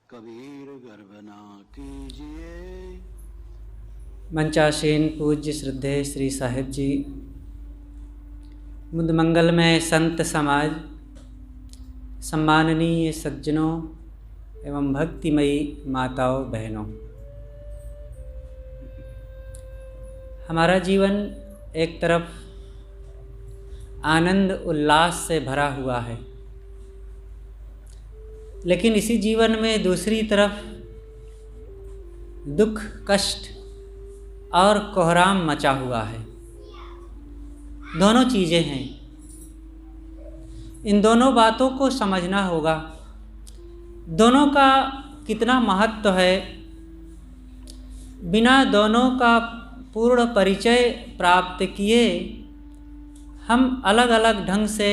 कबीर गर्भ ना कीजिए। मंचासीन पूज्य श्रद्धेय श्री साहिब जी, मुद मंगलमय संत समाज, सम्माननीय सज्जनों एवं भक्तिमयी माताओं बहनों, हमारा जीवन एक तरफ आनंद उल्लास से भरा हुआ है, लेकिन इसी जीवन में दूसरी तरफ दुख, कष्ट और कोहराम मचा हुआ है। दोनों चीज़ें हैं। इन दोनों बातों को समझना होगा। दोनों का कितना महत्व है, बिना दोनों का पूर्ण परिचय प्राप्त किए हम अलग अलग ढंग से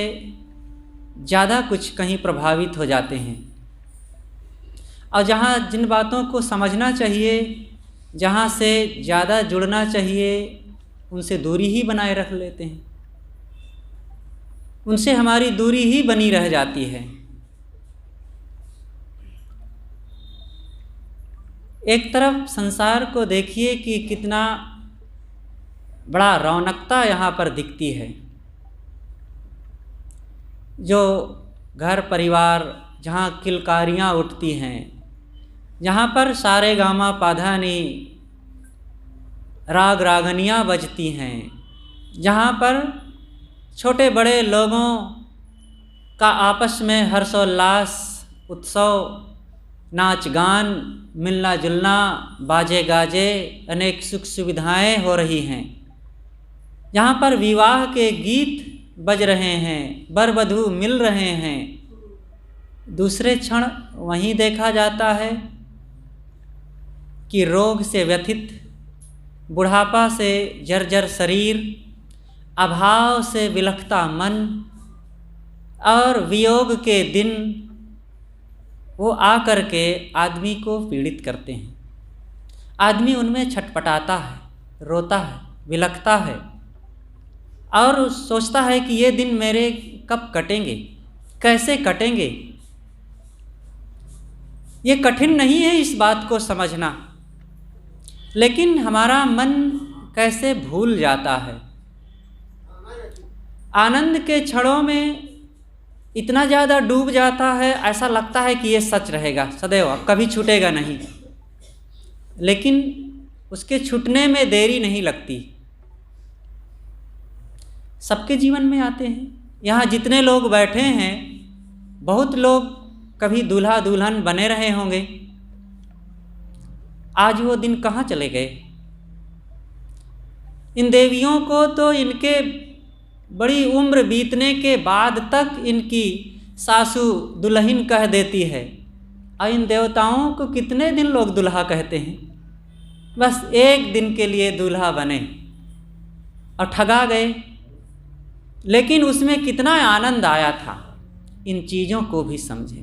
ज़्यादा कुछ कहीं प्रभावित हो जाते हैं, और जहाँ जिन बातों को समझना चाहिए, जहाँ से ज़्यादा जुड़ना चाहिए, उनसे दूरी ही बनाए रख लेते हैं। उनसे हमारी दूरी ही बनी रह जाती है। एक तरफ संसार को देखिए कि कितना बड़ा रौनकता यहाँ पर दिखती है। जो घर परिवार जहाँ किलकारियाँ उठती हैं, जहाँ पर सारे गामा पाधानी राग रागनियाँ बजती हैं, जहाँ पर छोटे बड़े लोगों का आपस में हर्षोल्लास, उत्सव, नाच गान, मिलना जुलना, बाजे गाजे, अनेक सुख सुविधाएं हो रही हैं, जहाँ पर विवाह के गीत बज रहे हैं, वर वधू मिल रहे हैं, दूसरे क्षण वहीं देखा जाता है कि रोग से व्यथित, बुढ़ापा से जर्जर शरीर, अभाव से विलखता मन और वियोग के दिन वो आकर के आदमी को पीड़ित करते हैं। आदमी उनमें छटपटाता है, रोता है, विलखता है और सोचता है कि ये दिन मेरे कब कटेंगे, कैसे कटेंगे। ये कठिन नहीं है इस बात को समझना, लेकिन हमारा मन कैसे भूल जाता है। आनंद के क्षणों में इतना ज़्यादा डूब जाता है, ऐसा लगता है कि ये सच रहेगा सदैव, अब कभी छूटेगा नहीं। लेकिन उसके छूटने में देरी नहीं लगती। सबके जीवन में आते हैं। यहाँ जितने लोग बैठे हैं, बहुत लोग कभी दूल्हा दुल्हन बने रहे होंगे। आज वो दिन कहाँ चले गए। इन देवियों को तो इनके बड़ी उम्र बीतने के बाद तक इनकी सासू दुल्हन कह देती है, और इन देवताओं को कितने दिन लोग दुल्हा कहते हैं। बस एक दिन के लिए दूल्हा बने और ठगा गए, लेकिन उसमें कितना आनंद आया था। इन चीज़ों को भी समझें।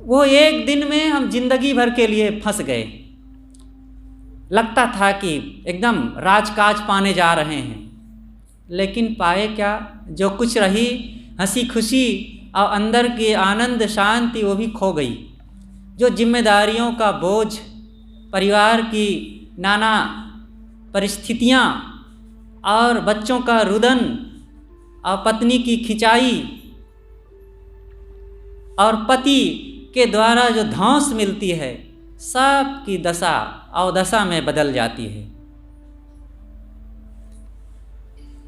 वो एक दिन में हम जिंदगी भर के लिए फंस गए। लगता था कि एकदम राजकाज पाने जा रहे हैं, लेकिन पाए क्या, जो कुछ रही हंसी खुशी और अंदर की आनंद शांति, वो भी खो गई। जो जिम्मेदारियों का बोझ, परिवार की नाना परिस्थितियाँ और बच्चों का रुदन और पत्नी की खिंचाई और पति के द्वारा जो धौंस मिलती है, सब की दशा अवदशा में बदल जाती है।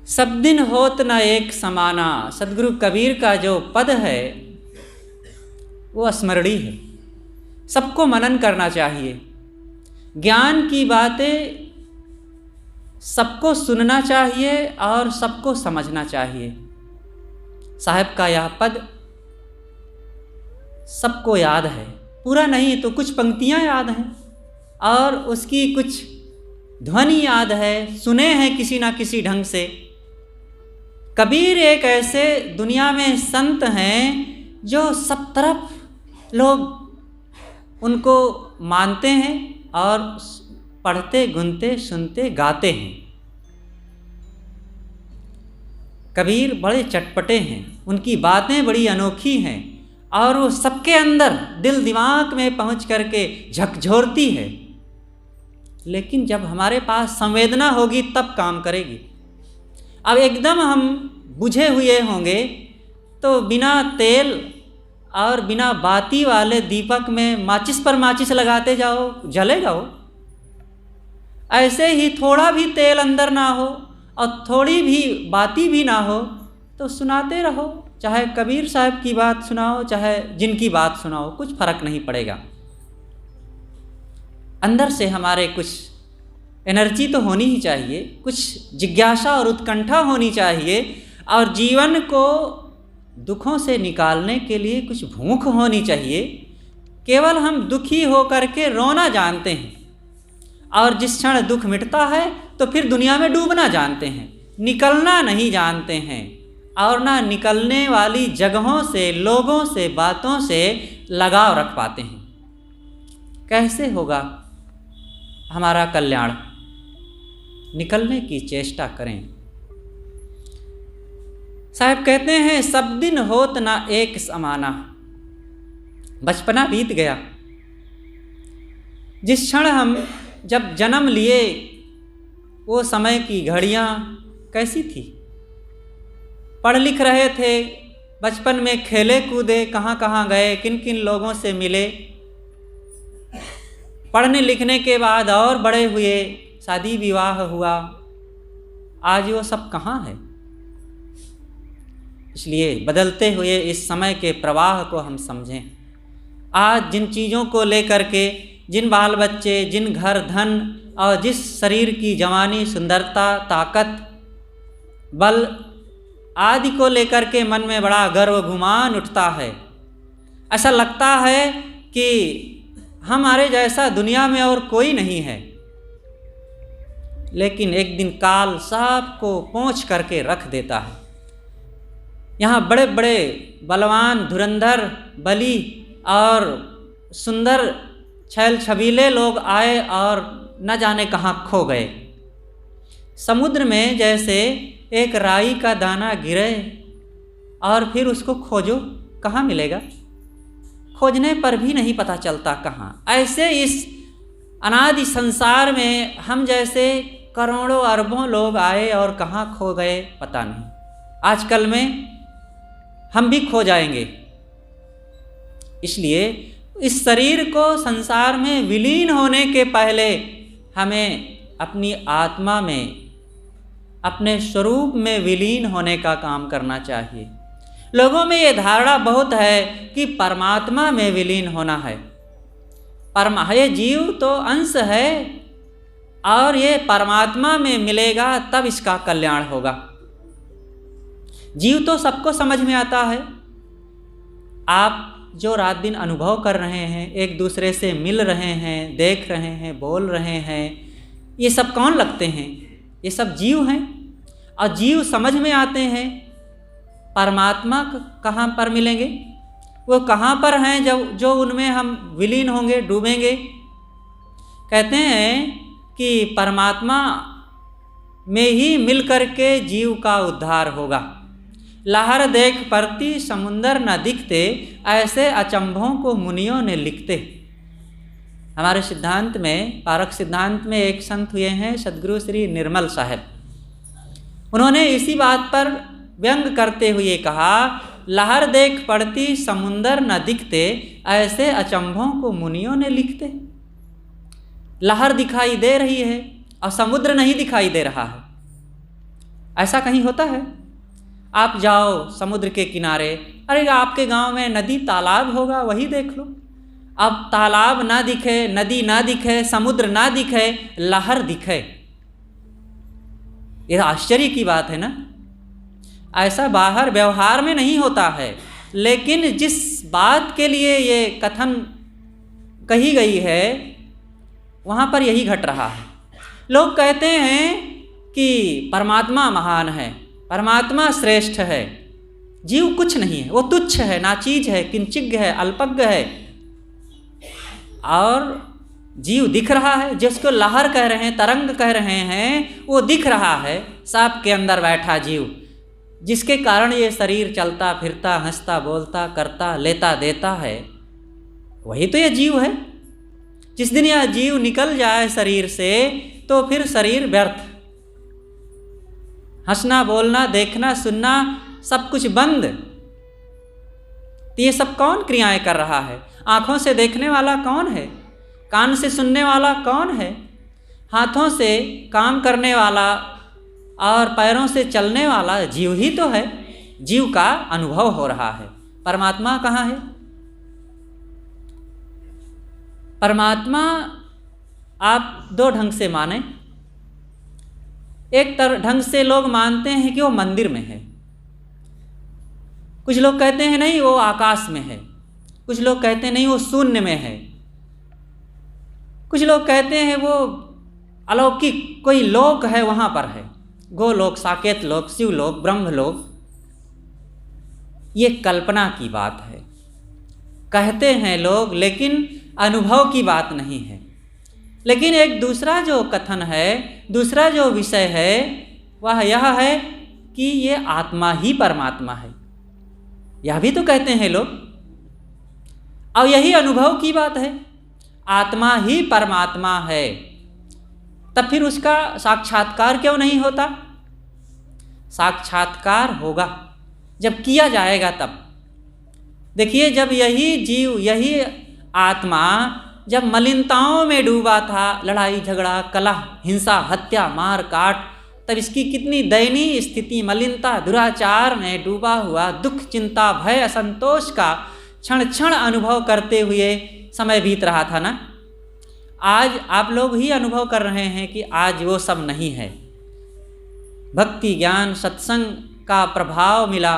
सब दिन होत न एक समाना, सदगुरु कबीर का जो पद है वो स्मरणीय है। सबको मनन करना चाहिए। ज्ञान की बातें सबको सुनना चाहिए और सबको समझना चाहिए। साहब का यह पद सबको याद है, पूरा नहीं तो कुछ पंक्तियाँ याद हैं और उसकी कुछ ध्वनि याद है, सुने हैं किसी ना किसी ढंग से। कबीर एक ऐसे दुनिया में संत हैं जो सब तरफ लोग उनको मानते हैं और पढ़ते, गुनते, सुनते, गाते हैं। कबीर बड़े चटपटे हैं, उनकी बातें बड़ी अनोखी हैं और वो सबके अंदर दिल दिमाग में पहुंच करके झकझोरती है, लेकिन जब हमारे पास संवेदना होगी तब काम करेगी। अब एकदम हम बुझे हुए होंगे तो बिना तेल और बिना बाती वाले दीपक में माचिस पर माचिस लगाते जाओ, जलेगा वो। ऐसे ही थोड़ा भी तेल अंदर ना हो और थोड़ी भी बाती भी ना हो तो सुनाते रहो, चाहे कबीर साहब की बात सुनाओ, चाहे जिनकी बात सुनाओ, कुछ फर्क नहीं पड़ेगा। अंदर से हमारे कुछ एनर्जी तो होनी ही चाहिए, कुछ जिज्ञासा और उत्कंठा होनी चाहिए, और जीवन को दुखों से निकालने के लिए कुछ भूख होनी चाहिए। केवल हम दुखी हो करके रोना जानते हैं, और जिस क्षण दुख मिटता है तो फिर दुनिया में डूबना जानते हैं, निकलना नहीं जानते हैं, और ना निकलने वाली जगहों से, लोगों से, बातों से लगाव रख पाते हैं। कैसे होगा हमारा कल्याण? निकलने की चेष्टा करें। साहब कहते हैं, सब दिन होत ना एक समाना। बचपना बीत गया। जिस क्षण हम जब जन्म लिए वो समय की घड़ियाँ कैसी थी? पढ़ लिख रहे थे, बचपन में खेले कूदे, कहाँ कहाँ गए, किन किन लोगों से मिले। पढ़ने लिखने के बाद और बड़े हुए, शादी विवाह हुआ, आज वो सब कहाँ है? इसलिए बदलते हुए इस समय के प्रवाह को हम समझें। आज जिन चीज़ों को लेकर के, जिन बाल बच्चे, जिन घर, धन और जिस शरीर की जवानी, सुंदरता, ताकत, बल आदि को लेकर के मन में बड़ा गर्व गुमान उठता है। ऐसा लगता है कि हमारे जैसा दुनिया में और कोई नहीं है। लेकिन एक दिन काल सबको पोंछ करके रख देता है। यहाँ बड़े बड़े बलवान, धुरंधर, बली और सुंदर छैल छबीले लोग आए और न जाने कहाँ खो गए। समुद्र में जैसे एक राई का दाना गिरे और फिर उसको खोजो, कहाँ मिलेगा? खोजने पर भी नहीं पता चलता कहाँ। ऐसे इस अनादि संसार में हम जैसे करोड़ों अरबों लोग आए और कहाँ खो गए पता नहीं। आजकल में हम भी खो जाएंगे। इसलिए इस शरीर को संसार में विलीन होने के पहले हमें अपनी आत्मा में, अपने स्वरूप में विलीन होने का काम करना चाहिए। लोगों में ये धारणा बहुत है कि परमात्मा में विलीन होना है। ये जीव तो अंश है और ये परमात्मा में मिलेगा तब इसका कल्याण होगा। जीव तो सबको समझ में आता है। आप जो रात दिन अनुभव कर रहे हैं, एक दूसरे से मिल रहे हैं, देख रहे हैं, बोल रहे हैं, ये सब कौन लगते हैं? ये सब जीव हैं। और जीव समझ में आते हैं। परमात्मा कहाँ पर मिलेंगे? वो कहाँ पर हैं जब जो उनमें हम विलीन होंगे, डूबेंगे? कहते हैं कि परमात्मा में ही मिल करके जीव का उद्धार होगा। लहर देख परती समुंदर न दिखते, ऐसे अचंभों को मुनियों ने लिखते। हमारे सिद्धांत में, पारक सिद्धांत में एक संत हुए हैं सदगुरु श्री निर्मल साहब। उन्होंने इसी बात पर व्यंग करते हुए कहा, लहर देख पड़ती समुंदर न दिखते, ऐसे अचंभों को मुनियों ने लिखते। लहर दिखाई दे रही है और समुद्र नहीं दिखाई दे रहा है। ऐसा कहीं होता है? आप जाओ समुद्र के किनारे, अरे आपके गांव में नदी तालाब होगा, वही देख लो। अब तालाब ना दिखे, नदी ना दिखे, समुद्र ना दिखे, लहर दिखे, यह आश्चर्य की बात है ना। ऐसा बाहर व्यवहार में नहीं होता है, लेकिन जिस बात के लिए ये कथन कही गई है वहाँ पर यही घट रहा है। लोग कहते हैं कि परमात्मा महान है, परमात्मा श्रेष्ठ है, जीव कुछ नहीं है, वो तुच्छ है, नाचीज है, किंचिज्ञ है, अल्पज्ञ है। और जीव दिख रहा है, जिसको लहर कह रहे हैं, तरंग कह रहे हैं, वो दिख रहा है। सांप के अंदर बैठा जीव, जिसके कारण ये शरीर चलता फिरता हंसता बोलता करता लेता देता है, वही तो ये जीव है। जिस दिन यह जीव निकल जाए शरीर से तो फिर शरीर व्यर्थ, हंसना बोलना देखना सुनना सब कुछ बंद। तो ये सब कौन क्रियाएं कर रहा है? आँखों से देखने वाला कौन है? कान से सुनने वाला कौन है? हाथों से काम करने वाला और पैरों से चलने वाला जीव ही तो है। जीव का अनुभव हो रहा है। परमात्मा कहाँ है? परमात्मा आप दो ढंग से माने। एक ढंग से लोग मानते हैं कि वो मंदिर में है, कुछ लोग कहते हैं नहीं वो आकाश में है, कुछ लोग कहते हैं नहीं वो शून्य में है, कुछ लोग कहते हैं वो अलौकिक कोई लोक है वहाँ पर है, गोलोक, साकेत लोक, शिवलोक, ब्रह्मलोक। ये कल्पना की बात है, कहते हैं लोग, लेकिन अनुभव की बात नहीं है। लेकिन एक दूसरा जो कथन है, दूसरा जो विषय है वह यह है कि ये आत्मा ही परमात्मा है, यह भी तो कहते हैं लोग। और यही अनुभव की बात है, आत्मा ही परमात्मा है। तब फिर उसका साक्षात्कार क्यों नहीं होता? साक्षात्कार होगा जब किया जाएगा तब। देखिए, जब यही जीव, यही आत्मा जब मलिनताओं में डूबा था, लड़ाई झगड़ा कलह हिंसा हत्या मार काट, तब इसकी कितनी दयनीय स्थिति, मलिनता दुराचार में डूबा हुआ दुख चिंता भय असंतोष का क्षण क्षण अनुभव करते हुए समय बीत रहा था ना। आज आप लोग ही अनुभव कर रहे हैं कि आज वो सब नहीं है। भक्ति ज्ञान सत्संग का प्रभाव मिला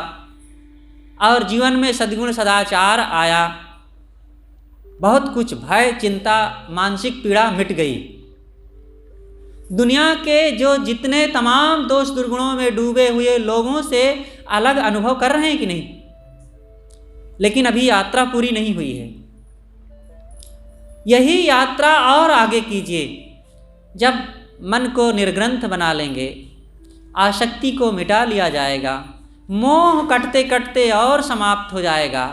और जीवन में सद्गुण सदाचार आया, बहुत कुछ भय चिंता मानसिक पीड़ा मिट गई। दुनिया के जो जितने तमाम दोष दुर्गुणों में डूबे हुए लोगों से अलग अनुभव कर रहे हैं कि नहीं? लेकिन अभी यात्रा पूरी नहीं हुई है। यही यात्रा और आगे कीजिए। जब मन को निर्ग्रंथ बना लेंगे, आसक्ति को मिटा लिया जाएगा, मोह कटते कटते और समाप्त हो जाएगा,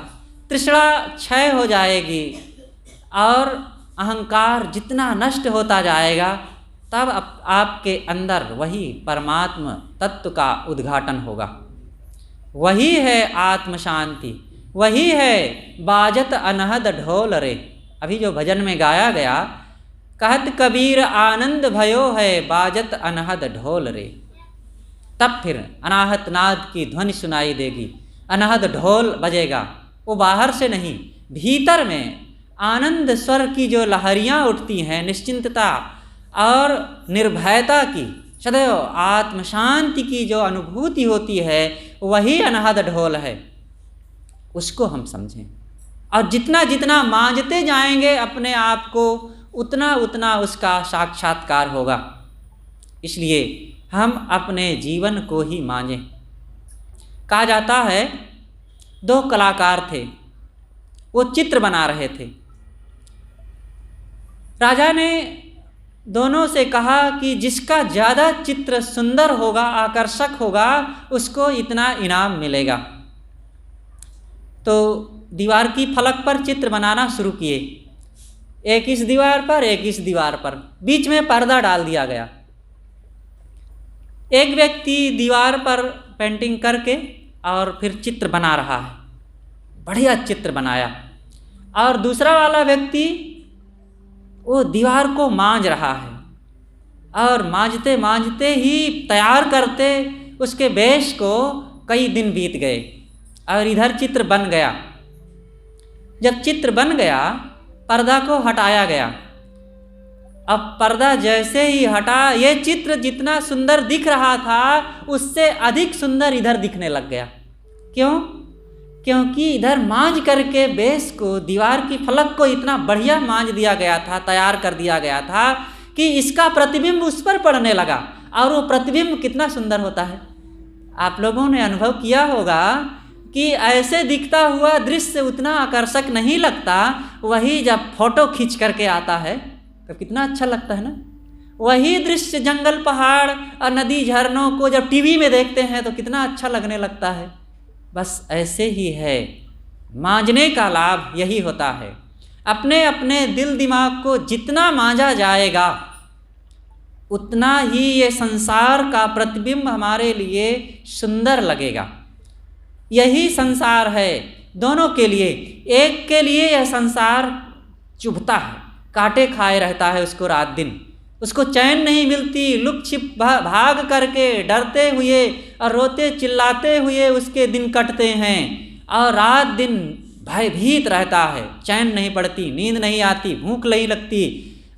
तृष्णा क्षय हो जाएगी और अहंकार जितना नष्ट होता जाएगा, तब आपके अंदर वही परमात्म तत्व का उद्घाटन होगा। वही है आत्म शांति, वही है बाजत अनहद ढोल रे। अभी जो भजन में गाया गया, कहत कबीर आनंद भयो है बाजत अनहद ढोल रे। तब फिर अनाहत नाद की ध्वनि सुनाई देगी, अनहद ढोल बजेगा। वो बाहर से नहीं, भीतर में आनंद स्वर की जो लहरियाँ उठती हैं, निश्चिंतता और निर्भयता की, सदैव आत्म शांति की जो अनुभूति होती है, वही अनहद ढोल है। उसको हम समझें और जितना जितना मांझते जाएंगे अपने आप को, उतना उतना उसका साक्षात्कार होगा। इसलिए हम अपने जीवन को ही मांझें। कहा जाता है, दो कलाकार थे, वो चित्र बना रहे थे। राजा ने दोनों से कहा कि जिसका ज़्यादा चित्र सुंदर होगा, आकर्षक होगा, उसको इतना इनाम मिलेगा। तो दीवार की फलक पर चित्र बनाना शुरू किए, एक इस दीवार पर एक इस दीवार पर, बीच में पर्दा डाल दिया गया। एक व्यक्ति दीवार पर पेंटिंग करके और फिर चित्र बना रहा है, बढ़िया चित्र बनाया, और दूसरा वाला व्यक्ति वो दीवार को मांझ रहा है, और मांझते मांझते ही तैयार करते उसके बेश को कई दिन बीत गए और इधर चित्र बन गया। जब चित्र बन गया, पर्दा को हटाया गया। अब पर्दा जैसे ही हटा, ये चित्र जितना सुंदर दिख रहा था उससे अधिक सुंदर इधर दिखने लग गया। क्यों? क्योंकि इधर मांझ करके बेस को, दीवार की फलक को इतना बढ़िया मांझ दिया गया था, तैयार कर दिया गया था कि इसका प्रतिबिंब उस पर पड़ने लगा। और वो प्रतिबिंब कितना सुंदर होता है। आप लोगों ने अनुभव किया होगा कि ऐसे दिखता हुआ दृश्य उतना आकर्षक नहीं लगता, वही जब फोटो खींच करके आता है तो कितना अच्छा लगता है ना। वही दृश्य जंगल, पहाड़ और नदी, झरनों को जब टीवी में देखते हैं तो कितना अच्छा लगने लगता है। बस ऐसे ही है, मांझने का लाभ यही होता है। अपने अपने दिल दिमाग को जितना मांझा जाएगा उतना ही ये संसार का प्रतिबिंब हमारे लिए सुंदर लगेगा। यही संसार है दोनों के लिए। एक के लिए यह संसार चुभता है, कांटे खाए रहता है उसको रात दिन, उसको चैन नहीं मिलती, लुक छिप भाग करके डरते हुए और रोते चिल्लाते हुए उसके दिन कटते हैं, और रात दिन भयभीत रहता है, चैन नहीं पड़ती, नींद नहीं आती, भूख नहीं लगती,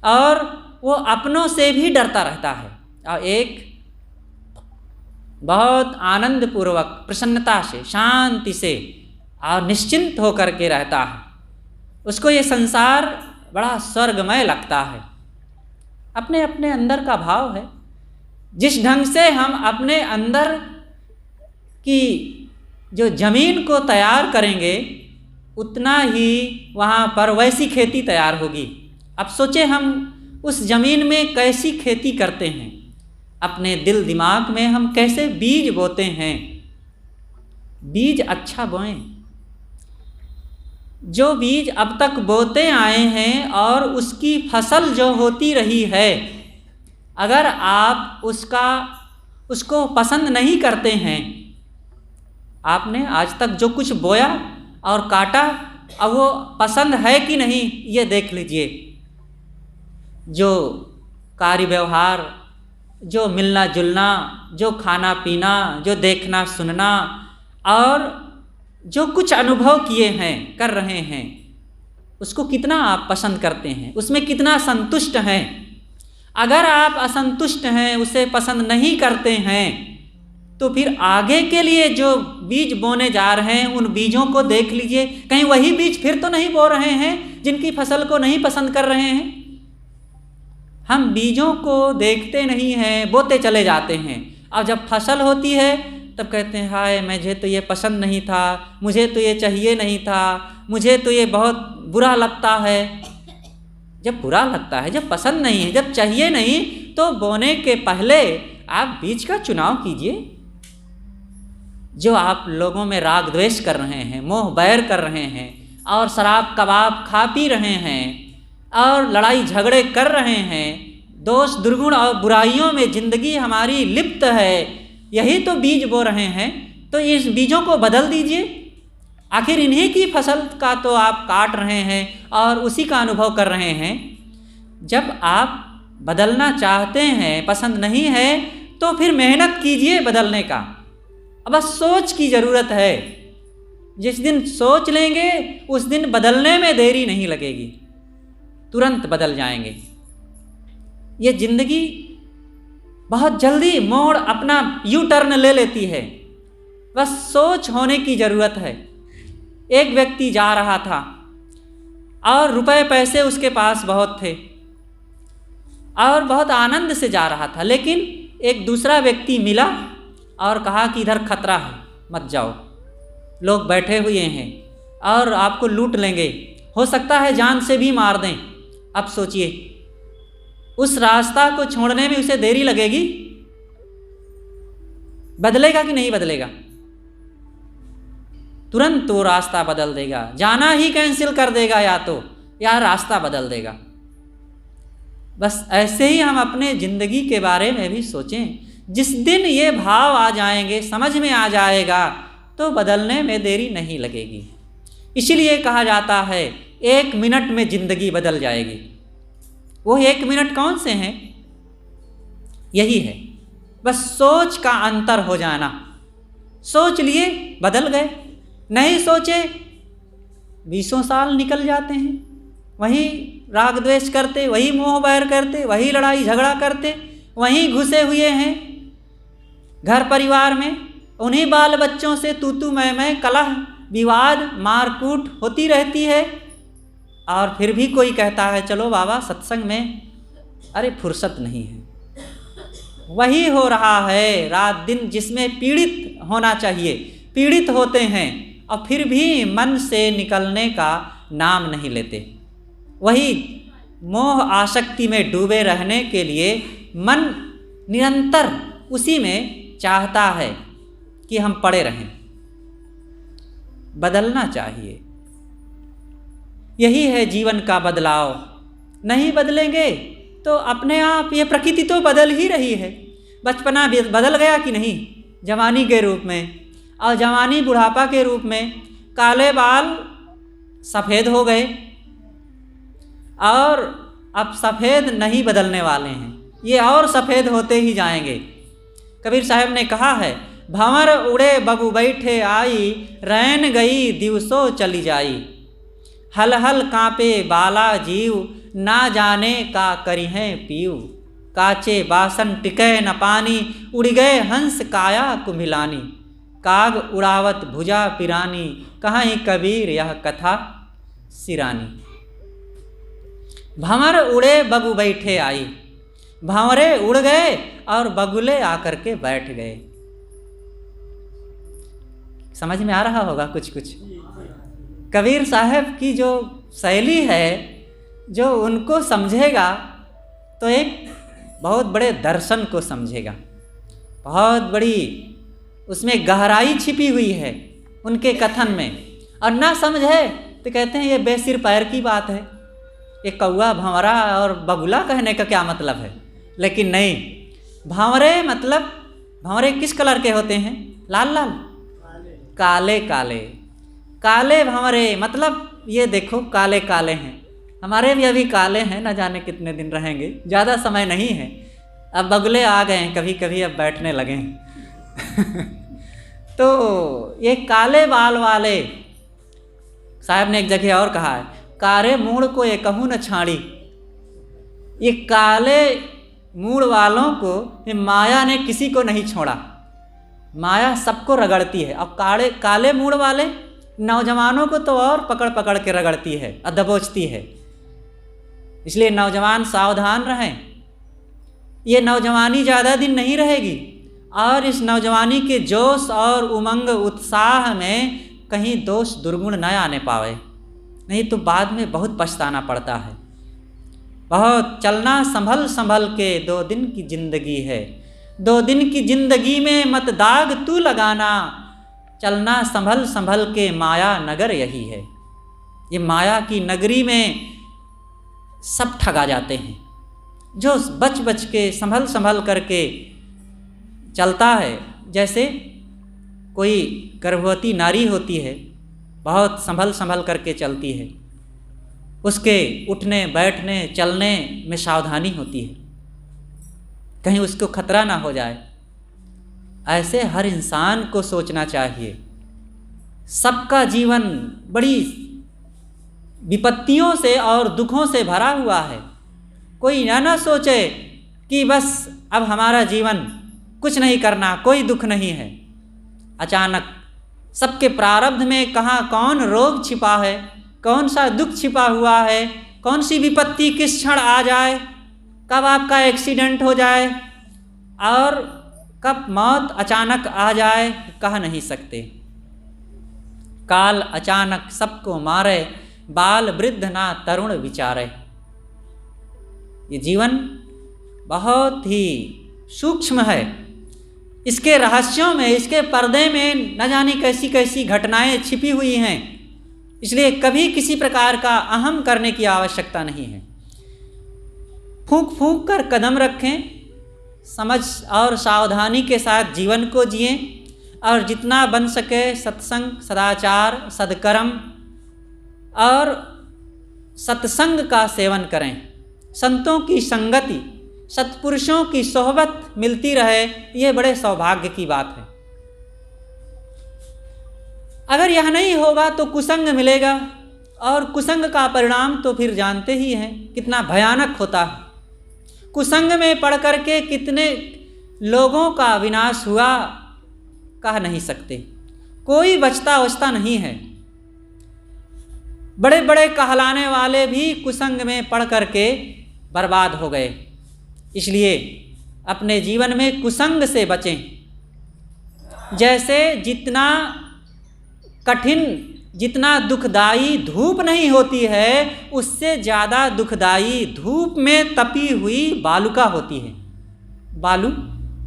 और वो अपनों से भी डरता रहता है। और एक बहुत आनंद पूर्वक, प्रसन्नता से, शांति से और निश्चिंत होकर के रहता है। उसको ये संसार बड़ा स्वर्गमय लगता है। अपने अपने अंदर का भाव है। जिस ढंग से हम अपने अंदर की जो ज़मीन को तैयार करेंगे उतना ही वहाँ पर वैसी खेती तैयार होगी। अब सोचे हम उस ज़मीन में कैसी खेती करते हैं, अपने दिल दिमाग में हम कैसे बीज बोते हैं। बीज अच्छा बोएं। जो बीज अब तक बोते आए हैं और उसकी फसल जो होती रही है, अगर आप उसको पसंद नहीं करते हैं, आपने आज तक जो कुछ बोया और काटा, अब वो पसंद है कि नहीं ये देख लीजिए। जो कार्य व्यवहार, जो मिलना जुलना, जो खाना पीना, जो देखना सुनना और जो कुछ अनुभव किए हैं, कर रहे हैं, उसको कितना आप पसंद करते हैं, उसमें कितना संतुष्ट हैं। अगर आप असंतुष्ट हैं, उसे पसंद नहीं करते हैं, तो फिर आगे के लिए जो बीज बोने जा रहे हैं उन बीजों को देख लीजिए, कहीं वही बीज फिर तो नहीं बो रहे हैं जिनकी फसल को नहीं पसंद कर रहे हैं। हम बीजों को देखते नहीं हैं, बोते चले जाते हैं, और जब फसल होती है तब कहते हैं हाय मुझे तो ये पसंद नहीं था, मुझे तो ये चाहिए नहीं था, मुझे तो ये बहुत बुरा लगता है। जब बुरा लगता है, जब पसंद नहीं है, जब चाहिए नहीं, तो बोने के पहले आप बीज का चुनाव कीजिए। जो आप लोगों में राग द्वेष कर रहे हैं, मोह बैर कर रहे हैं, और शराब कबाब खा पी रहे हैं, और लड़ाई झगड़े कर रहे हैं, दोष दुर्गुण और बुराइयों में ज़िंदगी हमारी लिप्त है, यही तो बीज बो रहे हैं। तो इस बीजों को बदल दीजिए। आखिर इन्हीं की फसल का तो आप काट रहे हैं और उसी का अनुभव कर रहे हैं। जब आप बदलना चाहते हैं, पसंद नहीं है, तो फिर मेहनत कीजिए बदलने का। अब बस सोच की ज़रूरत है। जिस दिन सोच लेंगे उस दिन बदलने में देरी नहीं लगेगी, तुरंत बदल जाएंगे। ये ज़िंदगी बहुत जल्दी मोड़ अपना यू टर्न ले लेती है, बस सोच होने की ज़रूरत है। एक व्यक्ति जा रहा था और रुपए पैसे उसके पास बहुत थे और बहुत आनंद से जा रहा था, लेकिन एक दूसरा व्यक्ति मिला और कहा कि इधर खतरा है, मत जाओ, लोग बैठे हुए हैं और आपको लूट लेंगे, हो सकता है जान से भी मार दें। अब सोचिए, उस रास्ता को छोड़ने में उसे देरी लगेगी? बदलेगा कि नहीं बदलेगा? तुरंत वो रास्ता बदल देगा, जाना ही कैंसिल कर देगा, या रास्ता बदल देगा। बस ऐसे ही हम अपने ज़िंदगी के बारे में भी सोचें। जिस दिन ये भाव आ जाएंगे, समझ में आ जाएगा, तो बदलने में देरी नहीं लगेगी। इसीलिए कहा जाता है 1 मिनट में ज़िंदगी बदल जाएगी। वो 1 मिनट कौन से हैं? यही है, बस सोच का अंतर हो जाना। सोच लिए बदल गए, नहीं सोचे 20 साल निकल जाते हैं, वही राग द्वेष करते, वही मोह बैर करते, वही लड़ाई झगड़ा करते, वहीं घुसे हुए हैं घर परिवार में। उन्हीं बाल बच्चों से तू मैं कलह विवाद मारकूट होती रहती है। और फिर भी कोई कहता है चलो बाबा सत्संग में, अरे फुर्सत नहीं है। वही हो रहा है रात दिन, जिसमें पीड़ित होना चाहिए, पीड़ित होते हैं और फिर भी मन से निकलने का नाम नहीं लेते। वही मोह आसक्ति में डूबे रहने के लिए मन निरंतर उसी में चाहता है कि हम पड़े रहें। बदलना चाहिए, यही है जीवन का बदलाव। नहीं बदलेंगे तो अपने आप ये प्रकृति तो बदल ही रही है। बचपना बदल गया कि नहीं, जवानी के रूप में, और जवानी बुढ़ापा के रूप में। काले बाल सफ़ेद हो गए और अब सफ़ेद नहीं बदलने वाले हैं, ये और सफ़ेद होते ही जाएंगे। कबीर साहब ने कहा है, भंवर उड़े बगु बैठे आई, रैन गई दिवसों चली जाई। हल हल कांपे बाला जीव, ना जाने का करी हैं पीव। काचे बासन टिके न पानी, उड़ गए हंस काया कुम्भिलानी। काग उड़ावत भुजा पिरानी, कहीं कबीर यह कथा सिरानी। भंवर उड़े बगु बैठे आई, भंवरे उड़ गए और बगुले आकर के बैठ गए। समझ में आ रहा होगा कुछ कुछ। कबीर साहब की जो शैली है, जो उनको समझेगा तो एक बहुत बड़े दर्शन को समझेगा। बहुत बड़ी उसमें गहराई छिपी हुई है उनके कथन में। और ना समझे तो कहते हैं ये बेसिर पैर की बात है, ये कौआ भंवरा और बगुला कहने का क्या मतलब है। लेकिन नहीं, भंवरे मतलब, भंवरे किस कलर के होते हैं? लाल लाल, काले काले। काले भंवरे मतलब ये देखो काले काले हैं। हमारे भी अभी काले हैं, ना जाने कितने दिन रहेंगे, ज़्यादा समय नहीं है। अब बगुले आ गए हैं, कभी कभी अब बैठने लगे हैं। तो ये काले बाल वाले, साहब ने एक जगह और कहा है, कारे मूड़ को ये कहूँ न छाड़ी। ये काले मूड़ वालों को ये माया ने किसी को नहीं छोड़ा। माया सबको रगड़ती है। अब काले मूड़ वाले नौजवानों को तो और पकड़ पकड़ के रगड़ती है और दबोचती है। इसलिए नौजवान सावधान रहें। ये नौजवानी ज़्यादा दिन नहीं रहेगी, और इस नौजवानी के जोश और उमंग उत्साह में कहीं दोष दुर्गुण न आने पावे, नहीं तो बाद में बहुत पछताना पड़ता है। बहुत चलना संभल संभल के, 2 दिन की जिंदगी है। 2 दिन की जिंदगी में मत दाग तू लगाना, चलना संभल संभल के, माया नगर यही है। ये माया की नगरी में सब ठगा जाते हैं। जो बच बच के संभल संभल करके चलता है, जैसे कोई गर्भवती नारी होती है, बहुत संभल संभल करके चलती है, उसके उठने बैठने चलने में सावधानी होती है, कहीं उसको खतरा ना हो जाए। ऐसे हर इंसान को सोचना चाहिए। सबका जीवन बड़ी विपत्तियों से और दुखों से भरा हुआ है। कोई ना सोचे कि बस अब हमारा जीवन कुछ नहीं करना, कोई दुख नहीं है। अचानक सबके प्रारब्ध में कहाँ कौन रोग छिपा है, कौन सा दुख छिपा हुआ है, कौन सी विपत्ति किस क्षण आ जाए, कब आपका एक्सीडेंट हो जाए और कब मौत अचानक आ जाए, कह नहीं सकते। काल अचानक सबको मारे, बाल वृद्ध ना तरुण विचारे। ये जीवन बहुत ही सूक्ष्म है। इसके रहस्यों में, इसके पर्दे में न जाने कैसी कैसी घटनाएं छिपी हुई हैं। इसलिए कभी किसी प्रकार का अहम करने की आवश्यकता नहीं है। फूंक फूंक कर कदम रखें, समझ और सावधानी के साथ जीवन को जिएं, और जितना बन सके सत्संग, सदाचार, सद्कर्म और सत्संग का सेवन करें। संतों की संगति, सत्पुरुषों की सोहबत मिलती रहे, ये बड़े सौभाग्य की बात है। अगर यह नहीं होगा तो कुसंग मिलेगा, और कुसंग का परिणाम तो फिर जानते ही हैं कितना भयानक होता है। कुसंग में पड़ करके कितने लोगों का विनाश हुआ कह नहीं सकते। कोई बचता उचता नहीं है। बड़े बड़े कहलाने वाले भी कुसंग में पड़ करके बर्बाद हो गए। इसलिए अपने जीवन में कुसंग से बचें। जैसे जितना कठिन जितना दुखदाई धूप नहीं होती है, उससे ज़्यादा दुखदाई धूप में तपी हुई बालुका होती है। बालू,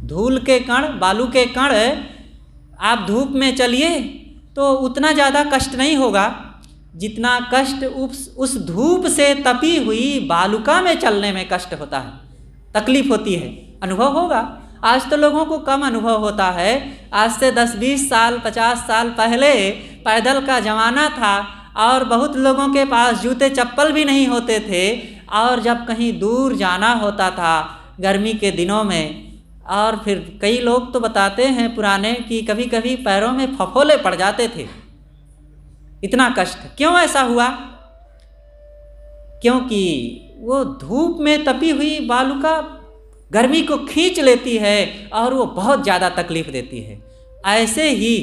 धूल के कण, बालू के कण, आप धूप में चलिए तो उतना ज़्यादा कष्ट नहीं होगा जितना कष्ट उस धूप से तपी हुई बालुका में चलने में कष्ट होता है, तकलीफ होती है। अनुभव होगा। आज तो लोगों को कम अनुभव होता है। आज से 10-20 साल 50 साल पहले पैदल का ज़माना था और बहुत लोगों के पास जूते चप्पल भी नहीं होते थे, और जब कहीं दूर जाना होता था गर्मी के दिनों में, और फिर कई लोग तो बताते हैं पुराने कि कभी कभी पैरों में फफोले पड़ जाते थे, इतना कष्ट। क्यों ऐसा हुआ? क्योंकि वो धूप में तपी हुई बालुका गर्मी को खींच लेती है और वो बहुत ज़्यादा तकलीफ देती है। ऐसे ही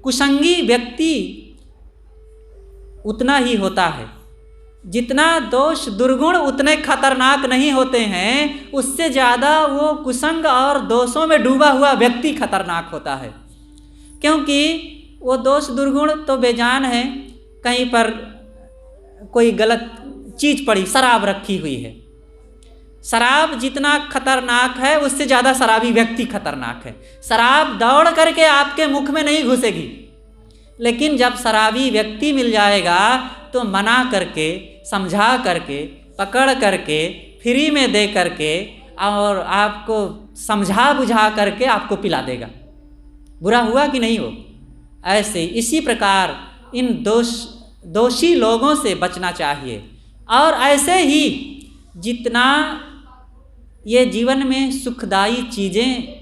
कुसंगी व्यक्ति उतना ही होता है, जितना दोष दुर्गुण उतने खतरनाक नहीं होते हैं, उससे ज़्यादा वो कुसंग और दोषों में डूबा हुआ व्यक्ति खतरनाक होता है। क्योंकि वो दोष दुर्गुण तो बेजान है, कहीं पर कोई गलत चीज़ पड़ी, शराब रखी हुई है, शराब जितना खतरनाक है उससे ज़्यादा शराबी व्यक्ति खतरनाक है। शराब दौड़ करके आपके मुख में नहीं घुसेगी, लेकिन जब शराबी व्यक्ति मिल जाएगा तो मना करके, समझा करके, पकड़ करके, फ्री में दे करके और आपको समझा बुझा करके आपको पिला देगा। बुरा हुआ कि नहीं हो? ऐसे इसी प्रकार इन दोषी लोगों से बचना चाहिए। और ऐसे ही जितना ये जीवन में सुखदायी चीज़ें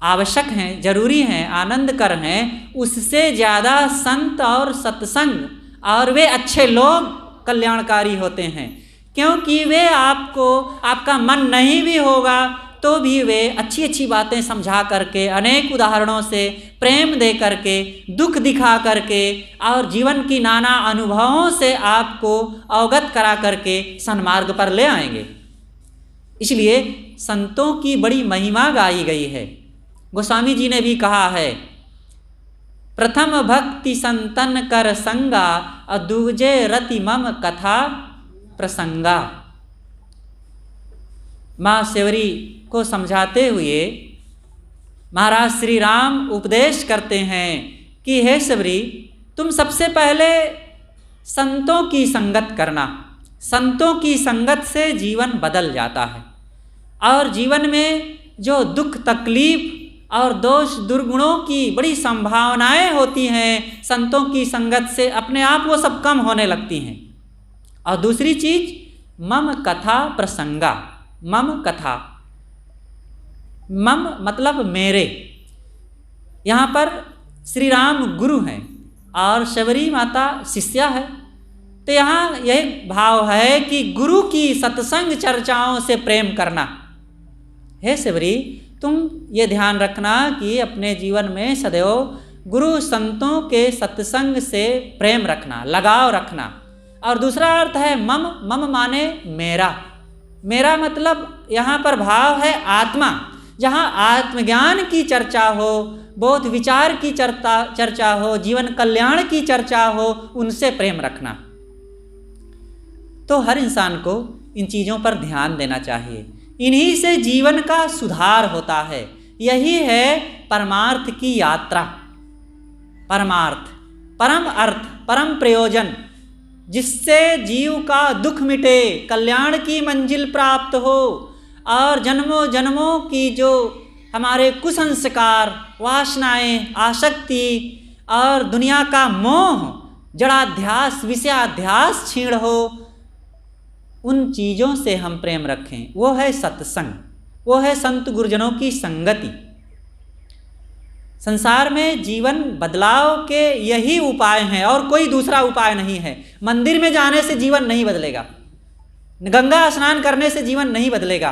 आवश्यक हैं, जरूरी हैं, आनंदकर हैं, उससे ज़्यादा संत और सत्संग और वे अच्छे लोग कल्याणकारी होते हैं। क्योंकि वे आपका मन नहीं भी होगा तो भी वे अच्छी अच्छी बातें समझा करके, अनेक उदाहरणों से प्रेम दे करके, दुख दिखा करके और जीवन की नाना अनुभवों से आपको अवगत करा करके सन्मार्ग पर ले आएंगे। इसलिए संतों की बड़ी महिमा गाई गई है। गोस्वामी जी ने भी कहा है, प्रथम भक्ति संतन कर संगा, दूजे रति मम कथा प्रसंगा। माँ सेवरी को समझाते हुए महाराज श्री राम उपदेश करते हैं कि हे सेवरी, तुम सबसे पहले संतों की संगत करना। संतों की संगत से जीवन बदल जाता है, और जीवन में जो दुख तकलीफ और दोष दुर्गुणों की बड़ी संभावनाएं होती हैं, संतों की संगत से अपने आप वो सब कम होने लगती हैं। और दूसरी चीज, मम कथा प्रसंगा। मम कथा, मम मतलब मेरे। यहाँ पर श्री राम गुरु हैं और शबरी माता शिष्या है, तो यहाँ यही भाव है कि गुरु की सत्संग चर्चाओं से प्रेम करना। हे शबरी, तुम ये ध्यान रखना कि अपने जीवन में सदैव गुरु संतों के सत्संग से प्रेम रखना, लगाव रखना। और दूसरा अर्थ है मम। मम माने मेरा। मेरा मतलब यहाँ पर भाव है आत्मा। जहाँ आत्मज्ञान की चर्चा हो, बोध विचार की चर्चा हो, जीवन कल्याण की चर्चा हो, उनसे प्रेम रखना। तो हर इंसान को इन चीज़ों पर ध्यान देना चाहिए। इन्हीं से जीवन का सुधार होता है। यही है परमार्थ की यात्रा। परमार्थ, परम अर्थ, परम प्रयोजन, जिससे जीव का दुख मिटे, कल्याण की मंजिल प्राप्त हो और जन्मों जन्मों की जो हमारे कुसंस्कार, वासनाएं, आसक्ति और दुनिया का मोह, जड़ाध्यास, विषयाध्यास छीण हो, उन चीज़ों से हम प्रेम रखें। वो है सत्संग, वो है संत गुरुजनों की संगति। संसार में जीवन बदलाव के यही उपाय हैं और कोई दूसरा उपाय नहीं है। मंदिर में जाने से जीवन नहीं बदलेगा, गंगा स्नान करने से जीवन नहीं बदलेगा,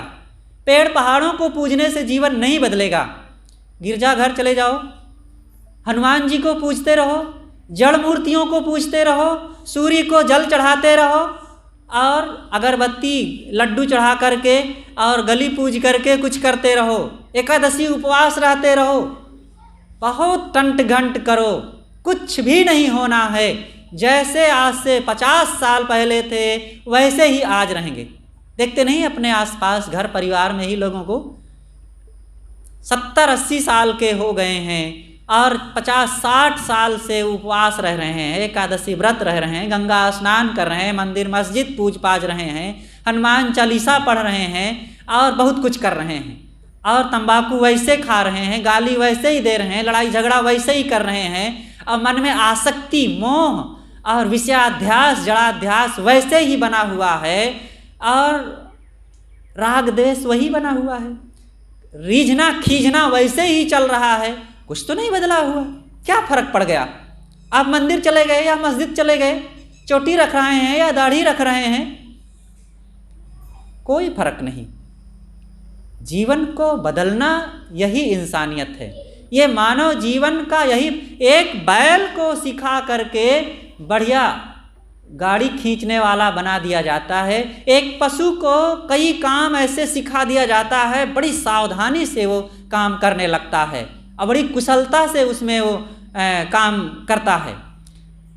पेड़ पहाड़ों को पूजने से जीवन नहीं बदलेगा। गिरजाघर चले जाओ, हनुमान जी को पूजते रहो, जड़ मूर्तियों को पूजते रहो, सूर्य को जल चढ़ाते रहो और अगरबत्ती लड्डू चढ़ा करके और गली पूज करके कुछ करते रहो, एकादशी उपवास रहते रहो, बहुत टंट घंट करो, कुछ भी नहीं होना है। जैसे आज से 50 साल पहले थे वैसे ही आज रहेंगे। देखते नहीं अपने आसपास घर परिवार में ही लोगों को 70-80 साल के हो गए हैं और 50-60 साल से उपवास रह रहे हैं, एकादशी व्रत रह रहे हैं, गंगा स्नान कर रहे हैं, मंदिर मस्जिद पूज पाज रहे हैं, हनुमान चालीसा पढ़ रहे हैं और बहुत कुछ कर रहे हैं, और तंबाकू वैसे खा रहे हैं, गाली वैसे ही दे रहे हैं, लड़ाई झगड़ा वैसे ही कर रहे हैं, और मन में आसक्ति, मोह और विषयाध्यास, जड़ाध्यास वैसे ही बना हुआ है, और राग द्वेष वही बना हुआ है, रीझना खींचना वैसे ही चल रहा है, कुछ तो नहीं बदला हुआ। क्या फर्क पड़ गया? आप मंदिर चले गए या मस्जिद चले गए, चोटी रख रहे हैं या दाढ़ी रख रहे हैं, कोई फर्क नहीं। जीवन को बदलना यही इंसानियत है। ये मानव जीवन का यही, एक बैल को सिखा करके बढ़िया गाड़ी खींचने वाला बना दिया जाता है, एक पशु को कई काम ऐसे सिखा दिया जाता है, बड़ी सावधानी से वो काम करने लगता है और बड़ी कुशलता से उसमें वो काम करता है।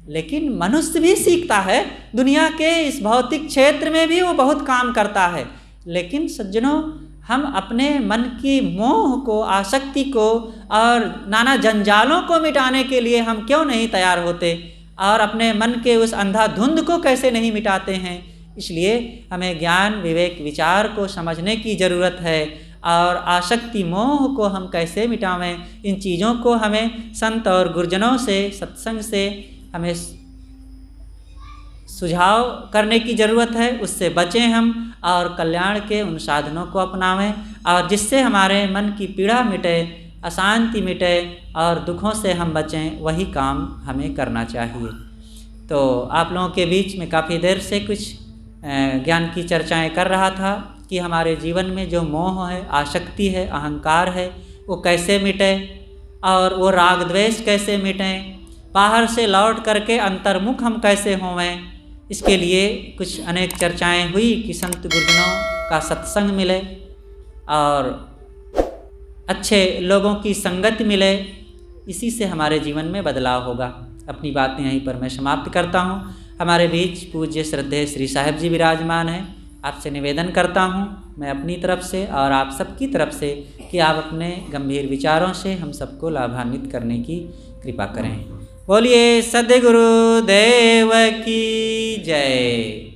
लेकिन मनुष्य भी सीखता है, दुनिया के इस भौतिक क्षेत्र में भी वो बहुत काम करता है। लेकिन सज्जनों, हम अपने मन की मोह को, आसक्ति को और नाना जंजालों को मिटाने के लिए हम क्यों नहीं तैयार होते, और अपने मन के उस अंधाधुंध को कैसे नहीं मिटाते हैं? इसलिए हमें ज्ञान, विवेक, विचार को समझने की ज़रूरत है, और आसक्ति, मोह को हम कैसे मिटावें, इन चीज़ों को हमें संत और गुरुजनों से, सत्संग से हमें सुझाव करने की ज़रूरत है, उससे बचें हम और कल्याण के उन साधनों को अपनावें, और जिससे हमारे मन की पीड़ा मिटे, अशांति मिटे और दुखों से हम बचें, वही काम हमें करना चाहिए। तो आप लोगों के बीच में काफ़ी देर से कुछ ज्ञान की चर्चाएं कर रहा था कि हमारे जीवन में जो मोह है, आसक्ति है, अहंकार है, वो कैसे मिटे और वो राग द्वेष कैसे मिटें, बाहर से लौट करके अंतर्मुख हम कैसे होवें। इसके लिए कुछ अनेक चर्चाएं हुई कि संत गुरुजनों का सत्संग मिले और अच्छे लोगों की संगत मिले, इसी से हमारे जीवन में बदलाव होगा। अपनी बातें यहीं पर मैं समाप्त करता हूँ। हमारे बीच पूज्य श्रद्धेय श्री साहेब जी विराजमान हैं। आपसे निवेदन करता हूँ मैं अपनी तरफ से और आप सबकी तरफ से कि आप अपने गंभीर विचारों से हम सबको लाभान्वित करने की कृपा करें। बोलिए सद्गुरु देव की जय।